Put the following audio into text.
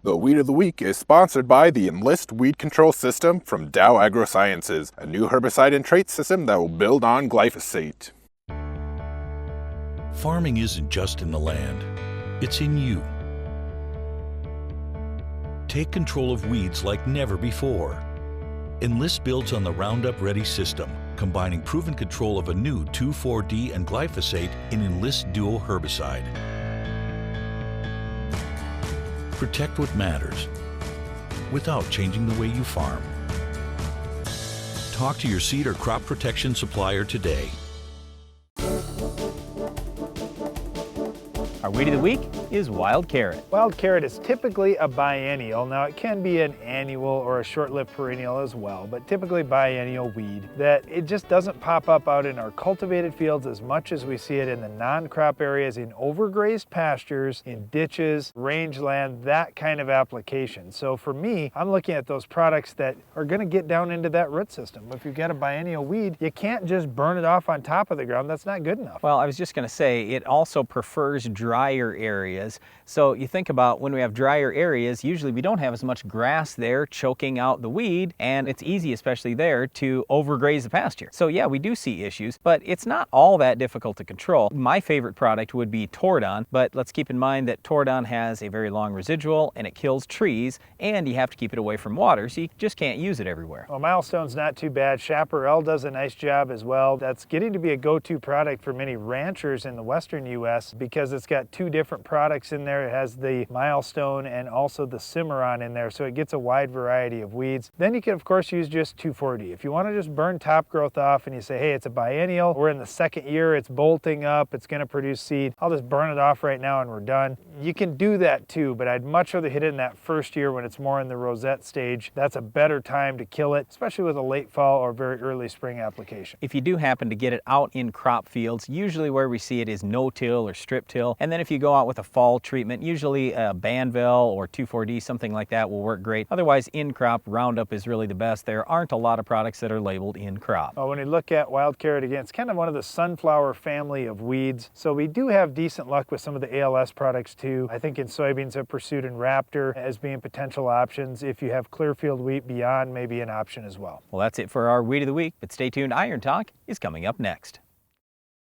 The Weed of the Week is sponsored by the Enlist Weed Control System from Dow AgroSciences, a new herbicide and trait system that will build on glyphosate. Farming isn't just in the land, it's in you. Take control of weeds like never before. Enlist builds on the Roundup Ready system, combining proven control of a new 2,4-D and glyphosate in Enlist Duo herbicide. Protect what matters without changing the way you farm. Talk to your seed or crop protection supplier today. Our Weed of the Week is wild carrot. Wild carrot is typically a biennial. Now it can be an annual or a short-lived perennial as well, but typically biennial weed that it just doesn't pop up out in our cultivated fields as much as we see it in the non-crop areas, in overgrazed pastures, in ditches, rangeland, that kind of application. So for me, I'm looking at those products that are going to get down into that root system. If you've got a biennial weed, you can't just burn it off on top of the ground. That's not good enough. Well, I was just going to say, it also prefers drier areas. So you think about when we have drier areas, usually we don't have as much grass there choking out the weed, and it's easy, especially there, to overgraze the pasture. So yeah, we do see issues, but it's not all that difficult to control. My favorite product would be Tordon, but let's keep in mind that Tordon has a very long residual and it kills trees, and you have to keep it away from water, so you just can't use it everywhere. Well, Milestone's not too bad. Chaparral does a nice job as well. That's getting to be a go-to product for many ranchers in the western U.S. because it's got two different products in there. It has the Milestone and also the Cimarron in there, so it gets a wide variety of weeds. Then you can of course use just 2,4-D. If you want to just burn top growth off and you say, hey, it's a biennial, we're in the second year, it's bolting up, it's going to produce seed, I'll just burn it off right now and we're done. You can do that too, but I'd much rather hit it in that first year when it's more in the rosette stage. That's a better time to kill it, especially with a late fall or very early spring application. If you do happen to get it out in crop fields, usually where we see it is no-till or strip-till, and then if you go out with a fall treatment, usually a Banvel or 2,4-D, something like that will work great. Otherwise, in-crop, Roundup is really the best. There aren't a lot of products that are labeled in-crop. Well, when you look at wild carrot again, it's kind of one of the sunflower family of weeds. So we do have decent luck with some of the ALS products too. I think in soybeans have Pursuit and Raptor as being potential options. If you have Clearfield wheat beyond, maybe an option as well. Well, that's it for our Weed of the Week, but stay tuned. Iron Talk is coming up next.